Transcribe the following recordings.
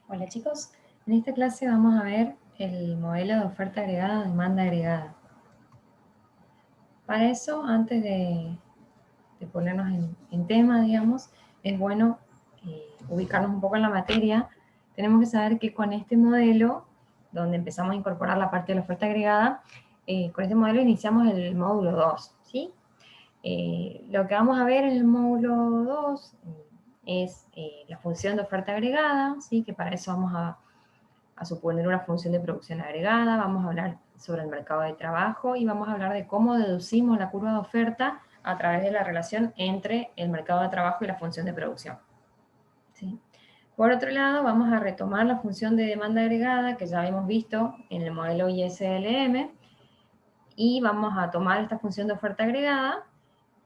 Hola chicos, en esta clase vamos a ver el modelo de oferta agregada, demanda agregada. Para eso, antes de ponernos en tema, digamos, es bueno ubicarnos un poco en la materia. Tenemos que saber que con este modelo, donde empezamos a incorporar la parte de la oferta agregada, con este modelo iniciamos el módulo 2, ¿sí? Lo que vamos a ver en el módulo 2 es la función de oferta agregada, ¿sí? Que para eso vamos a suponer una función de producción agregada, vamos a hablar sobre el mercado de trabajo y vamos a hablar de cómo deducimos la curva de oferta a través de la relación entre el mercado de trabajo y la función de producción. ¿Sí? Por otro lado, vamos a retomar la función de demanda agregada que ya habíamos visto en el modelo ISLM y vamos a tomar esta función de oferta agregada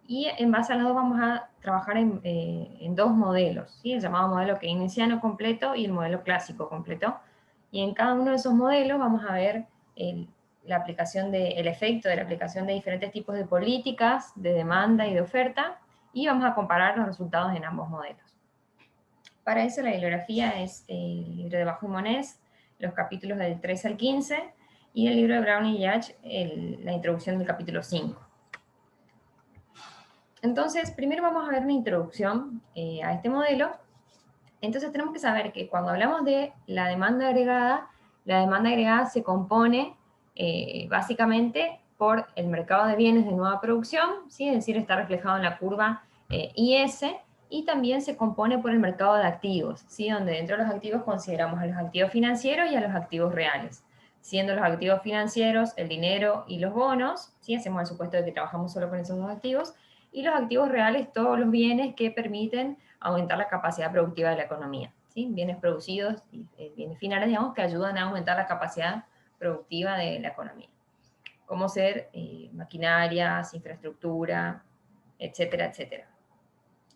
y en base a las dos vamos a trabajar en dos modelos, ¿sí? El llamado modelo keynesiano completo y el modelo clásico completo. Y en cada uno de esos modelos vamos a ver la aplicación el efecto de la aplicación de diferentes tipos de políticas, de demanda y de oferta, y vamos a comparar los resultados en ambos modelos. Para eso la bibliografía es el libro de Bajo y Monés, los capítulos del 13 al 15, y el libro de Brown y Yach, la introducción del capítulo 5. Entonces, primero vamos a ver una introducción a este modelo. Entonces tenemos que saber que cuando hablamos de la demanda agregada se compone básicamente por el mercado de bienes de nueva producción, ¿sí? Es decir, está reflejado en la curva IS, y también se compone por el mercado de activos, ¿sí? Donde dentro de los activos consideramos a los activos financieros y a los activos reales, siendo los activos financieros el dinero y los bonos, ¿sí? Hacemos el supuesto de que trabajamos solo con esos dos activos, y los activos reales, todos los bienes que permiten aumentar la capacidad productiva de la economía, ¿sí? Bienes producidos y bienes finales, digamos, que ayudan a aumentar la capacidad productiva de la economía, como ser maquinarias, infraestructura, etcétera, etcétera.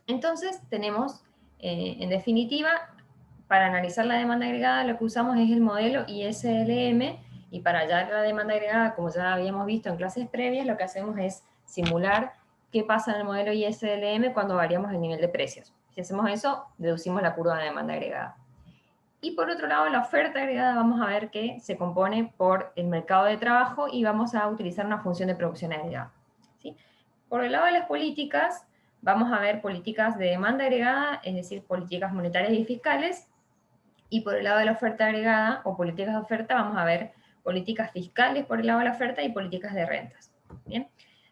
Entonces, tenemos, en definitiva, para analizar la demanda agregada, lo que usamos es el modelo ISLM, y para hallar la demanda agregada, como ya habíamos visto en clases previas, lo que hacemos es simular qué pasa en el modelo ISLM cuando variamos el nivel de precios. Si hacemos eso, deducimos la curva de demanda agregada. Y por otro lado, la oferta agregada vamos a ver que se compone por el mercado de trabajo y vamos a utilizar una función de producción agregada, ¿sí? Por el lado de las políticas, vamos a ver políticas de demanda agregada, es decir, políticas monetarias y fiscales, y por el lado de la oferta agregada o políticas de oferta vamos a ver políticas fiscales por el lado de la oferta y políticas de rentas. Bien,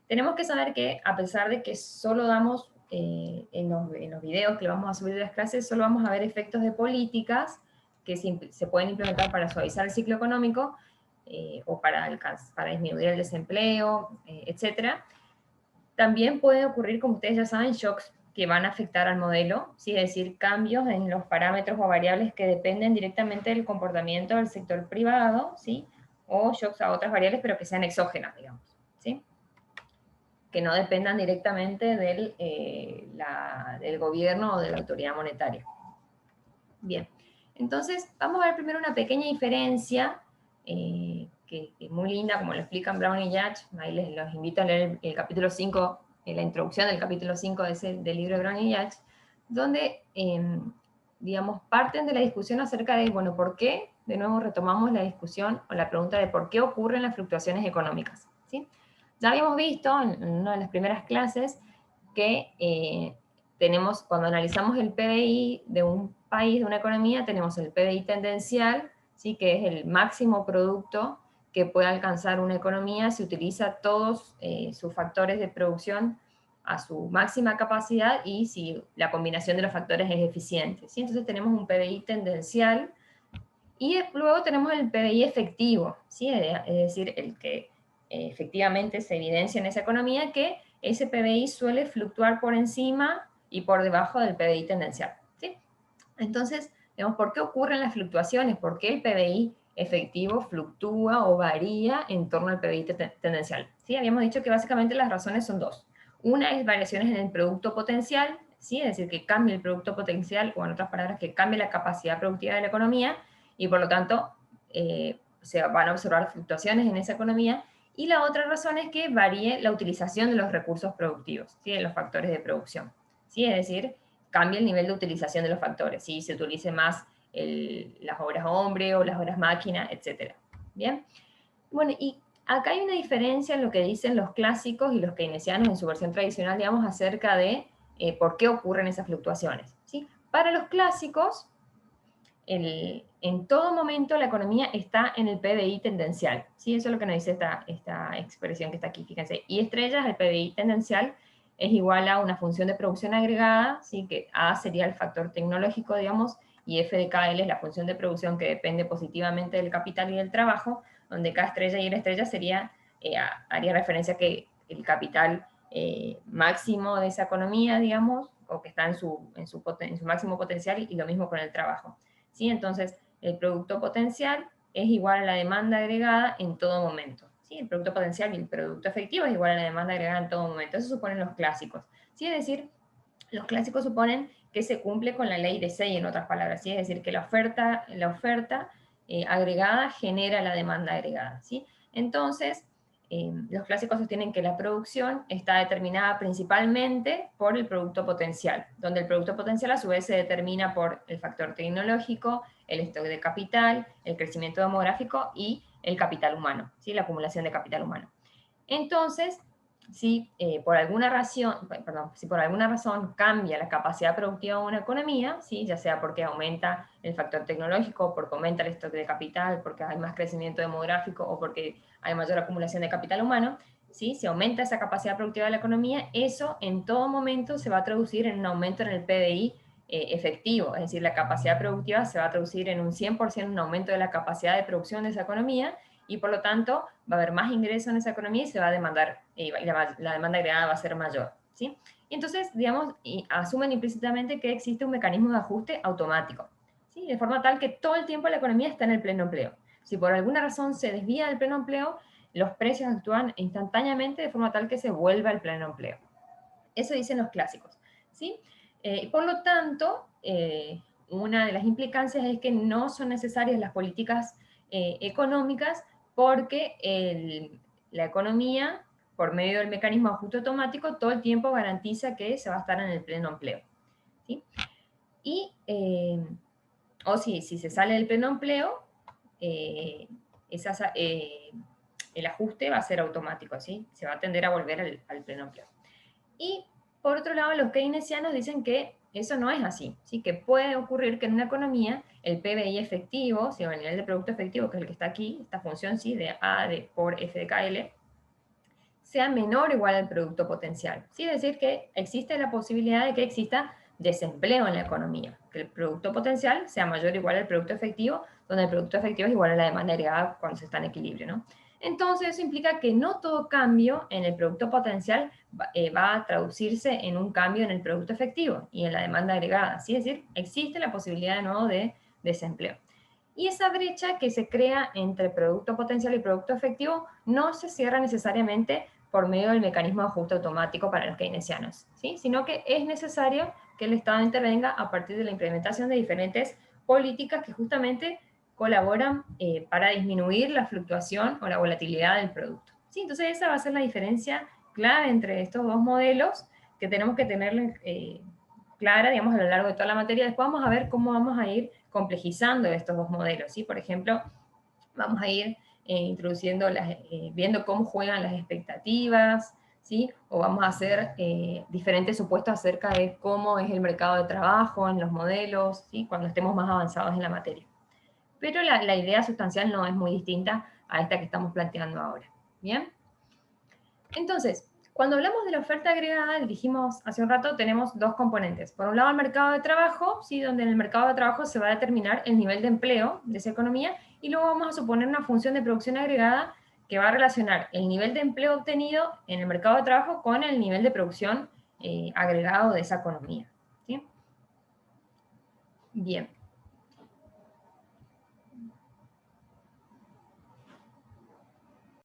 tenemos que saber que a pesar de que solo damos en los videos que le vamos a subir de las clases, solo vamos a ver efectos de políticas que se pueden implementar para suavizar el ciclo económico o para disminuir el desempleo, etcétera. También puede ocurrir, como ustedes ya saben, shocks que van a afectar al modelo, ¿sí? Es decir, cambios en los parámetros o variables que dependen directamente del comportamiento del sector privado, ¿sí? O shocks a otras variables, pero que sean exógenas, digamos, ¿sí? Que no dependan directamente del gobierno o de la autoridad monetaria. Bien, entonces vamos a ver primero una pequeña diferencia que es muy linda, como lo explican Brown y Yach. Ahí los invito a leer el capítulo 5, la introducción del capítulo 5 del libro de Brown y Yach, donde, digamos, parten de la discusión acerca de, bueno, ¿por qué? De nuevo retomamos la discusión o la pregunta de por qué ocurren las fluctuaciones económicas, ¿sí? Ya habíamos visto en una de las primeras clases que tenemos, cuando analizamos el PBI de un país, de una economía, tenemos el PBI tendencial, ¿sí? Que es el máximo producto que puede alcanzar una economía si utiliza todos sus factores de producción a su máxima capacidad y si la combinación de los factores es eficiente, ¿sí? Entonces tenemos un PBI tendencial y luego tenemos el PBI efectivo, ¿sí? Es decir, el que efectivamente se evidencia en esa economía, que ese PBI suele fluctuar por encima y por debajo del PBI tendencial, ¿sí? Entonces, digamos, ¿por qué ocurren las fluctuaciones? ¿Por qué el PBI efectivo fluctúa o varía en torno al PBI tendencial? ¿Sí? Habíamos dicho que básicamente las razones son dos. Una es variaciones en el producto potencial, ¿sí? Es decir, que cambie el producto potencial, o en otras palabras, que cambie la capacidad productiva de la economía, y por lo tanto se van a observar fluctuaciones en esa economía. Y la otra razón es que varíe la utilización de los recursos productivos, ¿sí? De los factores de producción, ¿sí? Es decir, cambia el nivel de utilización de los factores, ¿sí? Se utilice más las horas hombre o las horas máquina, etc. ¿Bien? Bueno, y acá hay una diferencia en lo que dicen los clásicos y los keynesianos en su versión tradicional, digamos, acerca de por qué ocurren esas fluctuaciones, ¿sí? Para los clásicos, en todo momento la economía está en el PBI tendencial, ¿sí? Eso es lo que nos dice esta expresión que está aquí, fíjense. Y estrellas, el PBI tendencial, es igual a una función de producción agregada, ¿sí? Que A sería el factor tecnológico, digamos, y F de KL es la función de producción que depende positivamente del capital y del trabajo, donde K estrella y L estrella haría referencia a que el capital máximo de esa economía, digamos, o que está en su máximo potencial, y lo mismo con el trabajo. ¿Sí? Entonces, el producto potencial es igual a la demanda agregada en todo momento. ¿Sí? El producto potencial y el producto efectivo es igual a la demanda agregada en todo momento. Eso suponen los clásicos. ¿Sí? Es decir, los clásicos suponen que se cumple con la ley de Say, en otras palabras. ¿Sí? Es decir, que la oferta agregada genera la demanda agregada. ¿Sí? Entonces, los clásicos sostienen que la producción está determinada principalmente por el producto potencial, donde el producto potencial a su vez se determina por el factor tecnológico, el stock de capital, el crecimiento demográfico y el capital humano, ¿sí? La acumulación de capital humano. Entonces, si por alguna razón cambia la capacidad productiva de una economía, ¿sí? Ya sea porque aumenta el factor tecnológico, porque aumenta el stock de capital, porque hay más crecimiento demográfico o porque hay mayor acumulación de capital humano, ¿sí? Si aumenta esa capacidad productiva de la economía, eso en todo momento se va a traducir en un aumento en el PBI efectivo, es decir, la capacidad productiva se va a traducir en un 100% un aumento de la capacidad de producción de esa economía, y por lo tanto va a haber más ingreso en esa economía y se va a demandar, y la demanda agregada va a ser mayor, ¿sí? Y entonces, digamos, asumen implícitamente que existe un mecanismo de ajuste automático, ¿sí? De forma tal que todo el tiempo la economía está en el pleno empleo. Si por alguna razón se desvía del pleno empleo, los precios actúan instantáneamente de forma tal que se vuelva al pleno empleo. Eso dicen los clásicos, ¿sí? Por lo tanto, una de las implicancias es que no son necesarias las políticas económicas, porque la economía, por medio del mecanismo de ajuste automático, todo el tiempo garantiza que se va a estar en el pleno empleo, ¿sí? Y, o si se sale del pleno empleo, eh, el ajuste va a ser automático, ¿sí? Se va a tender a volver al pleno empleo. Y por otro lado, los keynesianos dicen que eso no es así, ¿sí? Que puede ocurrir que en una economía el PBI efectivo, ¿sí? O el nivel de producto efectivo, que es el que está aquí, esta función, ¿sí? De A por F de KL, sea menor o igual al producto potencial. ¿Sí? Es decir, que existe la posibilidad de que exista desempleo en la economía, que el producto potencial sea mayor o igual al producto efectivo, donde el producto efectivo es igual a la demanda agregada cuando se está en equilibrio, ¿no? Entonces, eso implica que no todo cambio en el producto potencial va a traducirse en un cambio en el producto efectivo y en la demanda agregada. ¿Sí? Es decir, existe la posibilidad de nuevo de desempleo. Y esa brecha que se crea entre producto potencial y producto efectivo no se cierra necesariamente por medio del mecanismo de ajuste automático para los keynesianos, ¿sí? Sino que es necesario que el Estado intervenga a partir de la implementación de diferentes políticas que justamente colaboran para disminuir la fluctuación o la volatilidad del producto. ¿Sí? Entonces esa va a ser la diferencia clave entre estos dos modelos que tenemos que tener clara, digamos, a lo largo de toda la materia. Después vamos a ver cómo vamos a ir complejizando estos dos modelos, ¿sí? Por ejemplo, vamos a ir introduciendo, viendo cómo juegan las expectativas, ¿sí? O vamos a hacer diferentes supuestos acerca de cómo es el mercado de trabajo en los modelos, ¿sí? Cuando estemos más avanzados en la materia. Pero la idea sustancial no es muy distinta a esta que estamos planteando ahora. ¿Bien? Entonces, cuando hablamos de la oferta agregada, dijimos hace un rato, tenemos dos componentes. Por un lado, el mercado de trabajo, ¿sí? Donde en el mercado de trabajo se va a determinar el nivel de empleo de esa economía, y luego vamos a suponer una función de producción agregada que va a relacionar el nivel de empleo obtenido en el mercado de trabajo con el nivel de producción agregado de esa economía, ¿sí? Bien.